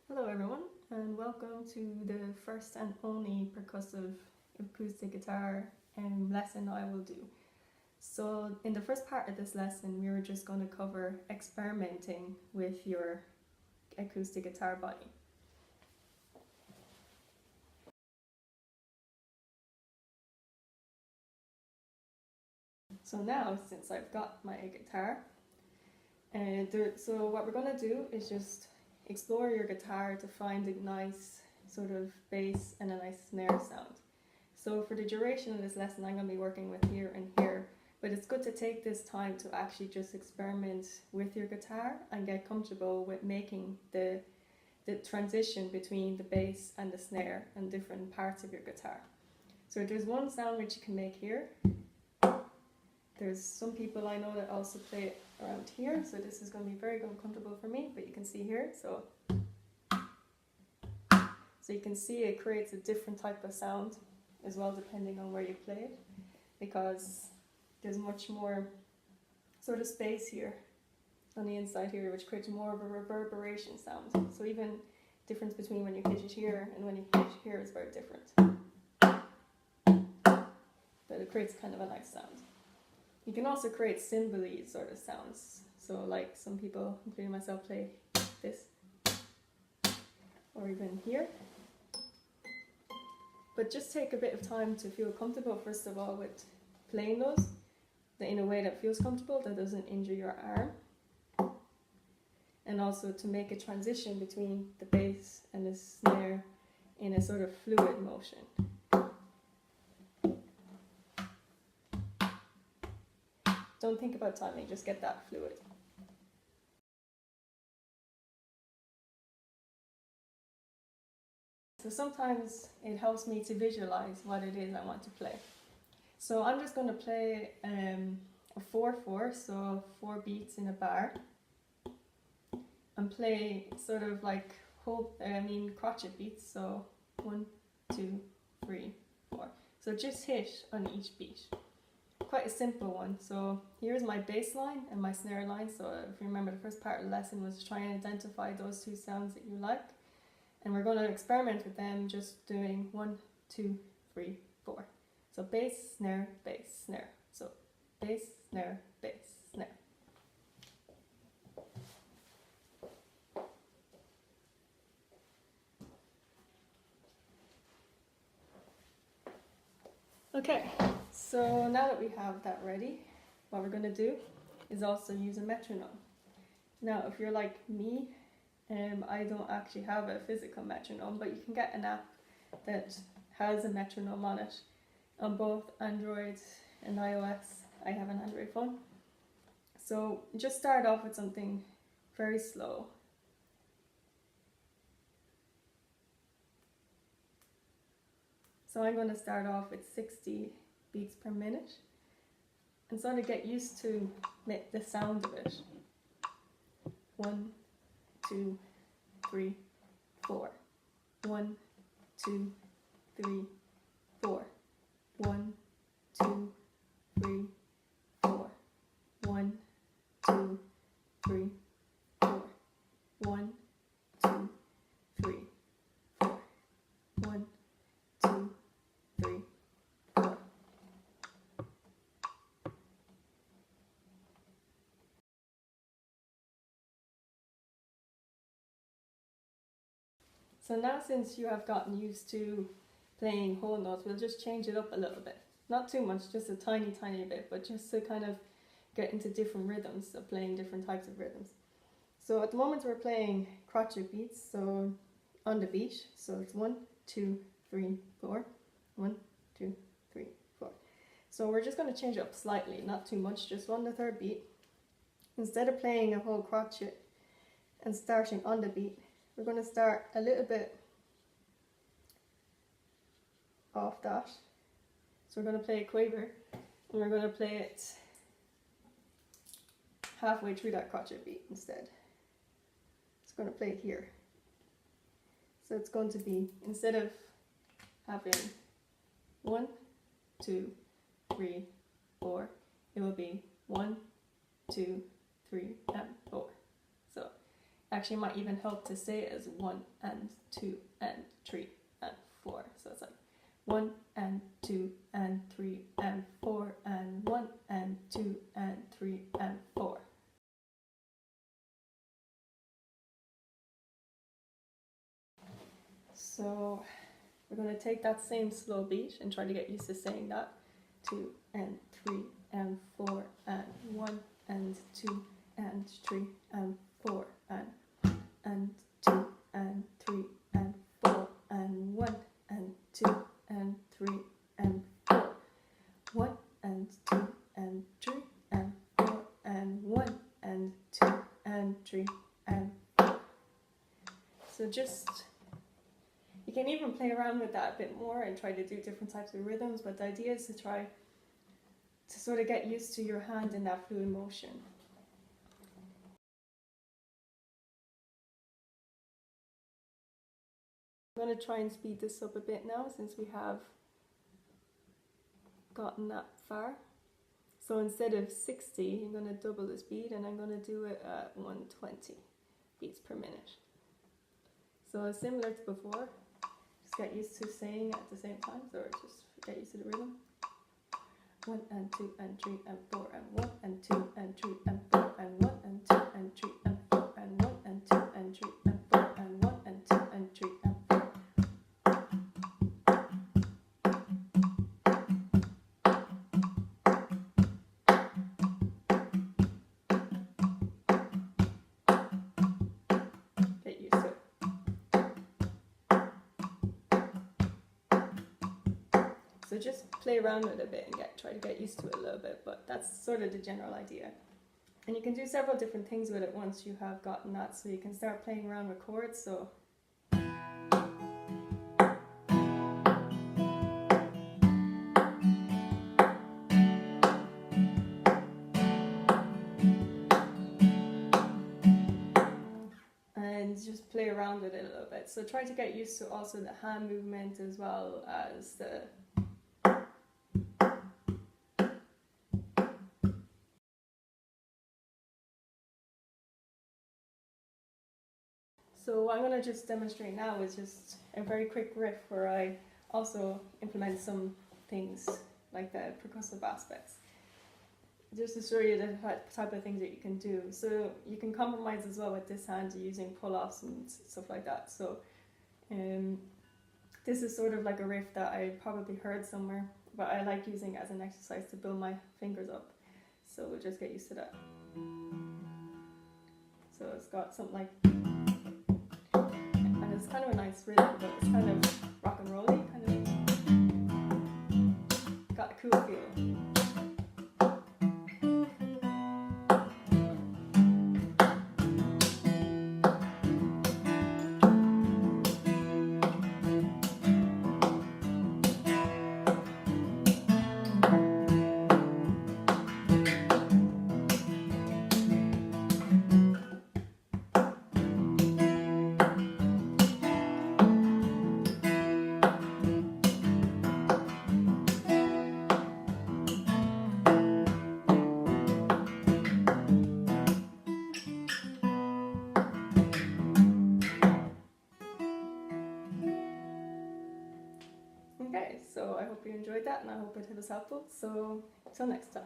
Hello everyone, and welcome to the first and only percussive acoustic guitar lesson I will do. So in the first part of this lesson we were just going to cover experimenting with your acoustic guitar body. So now, since I've got my guitar, so what we're going to do is just explore your guitar to find a nice sort of bass and a nice snare sound. So for the duration of this lesson I'm going to be working with here and here, but it's good to take this time to actually just experiment with your guitar and get comfortable with making the transition between the bass and the snare and different parts of your guitar. So there's one sound which you can make here. There's some people I know that also play it around here, so this is going to be very uncomfortable for me, but you can see here, so you can see it creates a different type of sound as well depending on where you play it, because there's much more sort of space here on the inside here, which creates more of a reverberation sound. So even difference between when you hit it here and when you hit it here is very different, but it creates kind of a nice sound. You can also create cymbal-y sort of sounds. So like some people, including myself, play this, or even here. But just take a bit of time to feel comfortable, first of all, with playing those in a way that feels comfortable, that doesn't injure your arm. And also to make a transition between the bass and the snare in a sort of fluid motion. Don't think about timing, just get that fluid. So sometimes it helps me to visualize what it is I want to play. So I'm just going to play a 4/4, so 4 beats in a bar, and play sort of like crotchet beats, so 1, 2, 3, 4. So just hit on each beat. Quite a simple one. So here's my bass line and my snare line. So if you remember, the first part of the lesson was to try and identify those two sounds that you like, and we're going to experiment with them just doing 1, 2, 3, 4. So bass, snare, bass, snare. So bass, snare, bass, snare. Okay, so now that we have that ready, what we're going to do is also use a metronome. Now, if you're like me, I don't actually have a physical metronome, but you can get an app that has a metronome on it on both Android and iOS. I have an Android phone. So just start off with something very slow. So I'm going to start off with 60 beats per minute and sort of get used to the sound of it. 1, 2, 3, 4. 1, 2, 3, 4. 1, 2, 3, 4. 1, 2, 3, 4. 1, 2, 3, 4. 1, 2, 3, 4. So now, since you have gotten used to playing whole notes, we'll just change it up a little bit. Not too much, just a tiny bit, but just to kind of get into different rhythms, of playing different types of rhythms. So at the moment we're playing crotchet beats, so on the beat, so it's 1, 2, 3, 4. 1, 2, 3, 4. So we're just going to change it up slightly, not too much, just on the third beat. Instead of playing a whole crotchet and starting on the beat, we're going to start a little bit off that. So we're going to play a quaver, and we're going to play it halfway through that crotchet beat instead. It's going to play it here. So it's going to be, instead of having 1, 2, 3, 4, it will be 1, 2, 3, and 4. So Actually, it might even help to say it as 1 and 2 and 3 and 4. So it's like 1 and 2 and 3 and 4 and 1 and 2 and 3 and 4. So we're going to take that same slow beat and try to get used to saying that. 2 and 3 and 4 and 1 and 2 and 3 and 4 and 2 and 3 and 4 and 1 and 2 and 3 and 4. 1 and 2 and 3 and 4 and 1 and 2 and 3 and 4. So just, you can even play around with that a bit more and try to do different types of rhythms, but the idea is to try to sort of get used to your hand in that fluid motion. I'm going to try and speed this up a bit now since we have gotten that far. So instead of 60, I'm going to double the speed and I'm going to do it at 120 beats per minute. So similar to before, just get used to saying at the same time, or just get used to the rhythm. 1 and 2 and 3 and 4 and 1 and 2 and 3 and 4 and 1 and 2 and 3 and 4 and 1 and 2 and 3 and 4 and 1 and 2 and 3 and 4. Get used to it. So just play around with it a bit and try to get used to it a little bit, but that's sort of the general idea. And you can do several different things with it once you have gotten that, so you can start playing around with chords. So and just play around with it a little bit. So try to get used to also the hand movement as well as the So what I'm going to just demonstrate now is just a very quick riff where I also implement some things like the percussive aspects. Just to show you the type of things that you can do. So you can compromise as well with this hand using pull-offs and stuff like that. So this is sort of like a riff that I probably heard somewhere, but I like using it as an exercise to build my fingers up. So we'll just get used to that. So it's got something like, and it's kind of a nice rhythm, but it's kind of rock and rolly, kind of got a cool feel. Okay, so I hope you enjoyed that and I hope it was helpful. So, till next time.